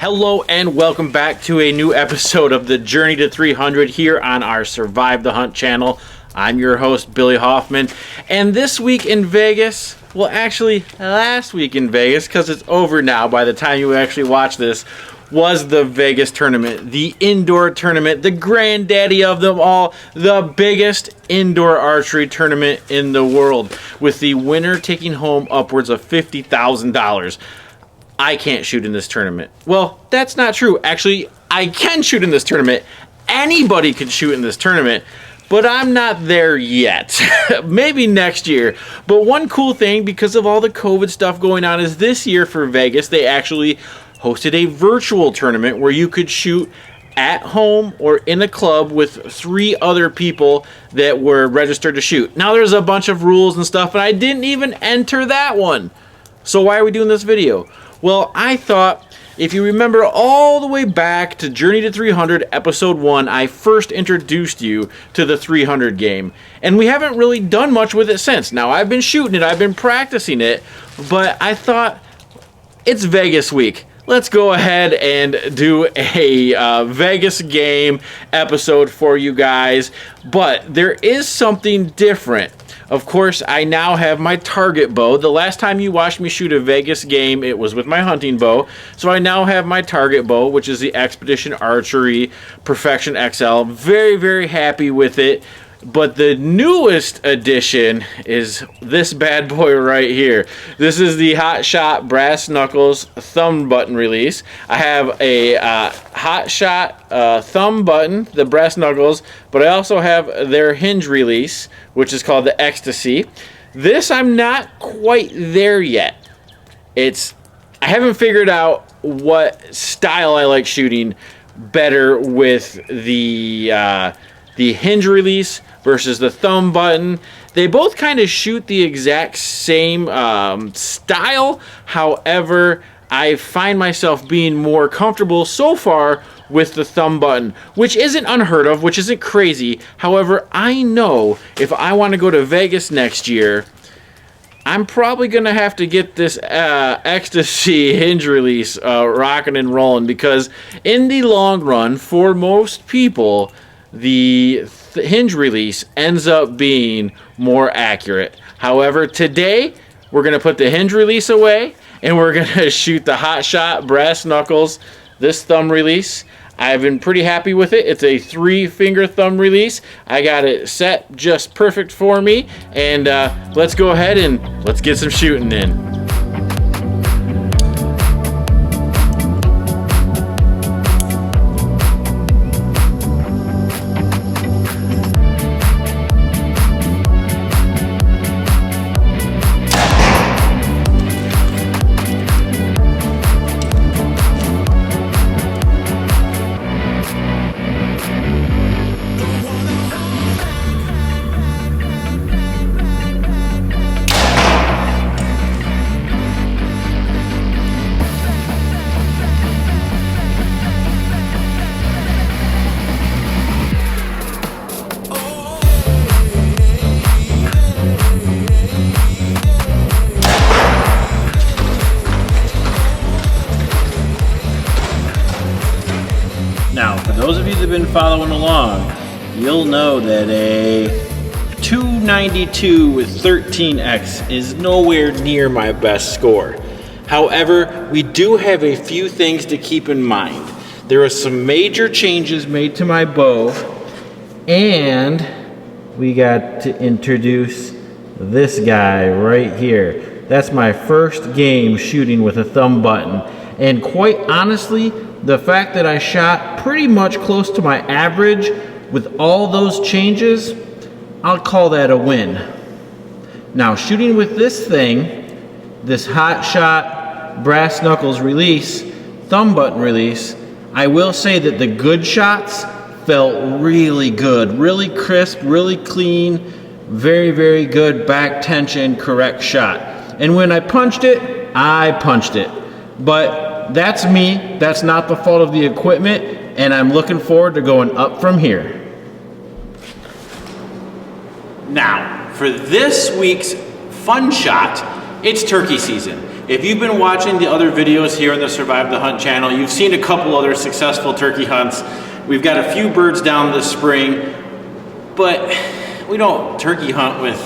Hello and welcome back to a new episode of the Journey to 300 here on our Survive the Hunt channel. I'm your host, Billy Hoffman, and this week in Vegas, well actually last week in Vegas, because it's over now by the time you actually watch this, was the Vegas tournament, the indoor tournament, the granddaddy of them all, the biggest indoor archery tournament in the world, with the winner taking home upwards of $50,000. I can't shoot in this tournament. Well, that's not true. Actually, I can shoot in this tournament. Anybody can shoot in this tournament, but I'm not there yet. Maybe next year. But one cool thing, because of all the COVID stuff going on, is this year for Vegas, they actually hosted a virtual tournament where you could shoot at home or in a club with 3 other people that were registered to shoot. Now, there's a bunch of rules and stuff, and I didn't even enter that one. So why are we doing this video? Well, I thought, if you remember all the way back to Journey to 300, Episode 1, I first introduced you to the 300 game. And we haven't really done much with it since. Now, I've been shooting it, I've been practicing it, but I thought, it's Vegas week. Let's go ahead and do a Vegas game episode for you guys. But there is something different. Of course, I now have my target bow. The last time you watched me shoot a Vegas game, it was with my hunting bow. So I now have my target bow, which is the Expedition Archery Perfection XL. Very, very happy with it. But the newest addition is this bad boy right here. This is the Hot Shot Brass Knuckles thumb button release. I have a Hot Shot thumb button, the brass knuckles, but I also have their hinge release, which is called the Ecstasy. This, I'm not quite there yet. I haven't figured out what style I like shooting better with the hinge release versus the thumb button. They both kind of shoot the exact same style. However, I find myself being more comfortable so far with the thumb button, which isn't unheard of, which isn't crazy. However, I know if I want to go to Vegas next year, I'm probably going to have to get this Ecstasy hinge release rocking and rolling, because in the long run, for most people, the hinge release ends up being more accurate. However, today we're going to put the hinge release away and we're going to shoot the Hot Shot Brass Knuckles, this thumb release. I've been pretty happy with it. It's a 3-finger thumb release. I got it set just perfect for me, and let's go ahead and let's get some shooting in. Now, for those of you that have been following along, you'll know that a 292 with 13x is nowhere near my best score. However, we do have a few things to keep in mind. There are some major changes made to my bow, and we got to introduce this guy right here. That's my first game shooting with a thumb button, and quite honestly, the fact that I shot pretty much close to my average with all those changes, I'll call that a win. Now, shooting with this thing, this Hot Shot Brass Knuckles release, thumb button release, I will say that the good shots felt really good, really crisp, really clean, very, very good back tension, correct shot. And when I punched it, I punched it. But that's me, that's not the fault of the equipment, and I'm looking forward to going up from here. Now, for this week's fun shot, it's turkey season. If you've been watching the other videos here on the Survive the Hunt channel, you've seen a couple other successful turkey hunts. We've got a few birds down this spring, but we don't turkey hunt with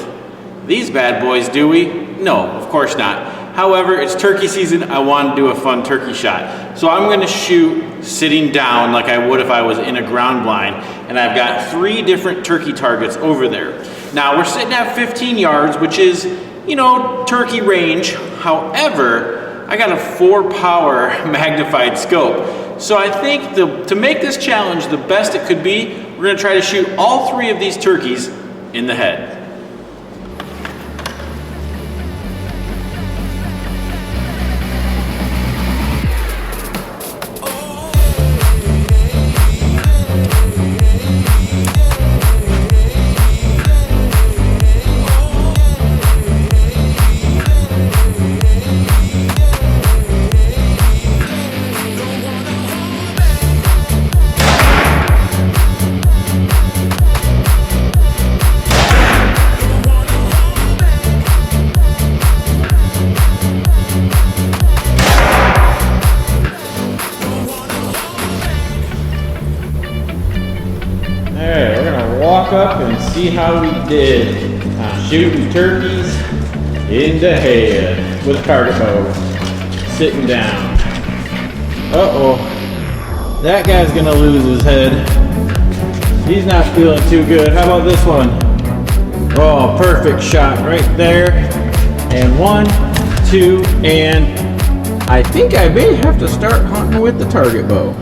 these bad boys, do we? No, of course not. However, it's turkey season. I want to do a fun turkey shot. So I'm going to shoot sitting down like I would if I was in a ground blind. And I've got 3 different turkey targets over there. Now we're sitting at 15 yards, which is, you know, turkey range. However, I got a 4-power magnified scope. So I think to make this challenge the best it could be, we're going to try to shoot all 3 of these turkeys in the head. Alright, we're gonna walk up and see how we did on shooting turkeys in the head with a target bow, sitting down. Uh-oh, that guy's gonna lose his head. He's not feeling too good. How about this one? Oh, perfect shot right there. And 1, 2, and I think I may have to start hunting with the target bow.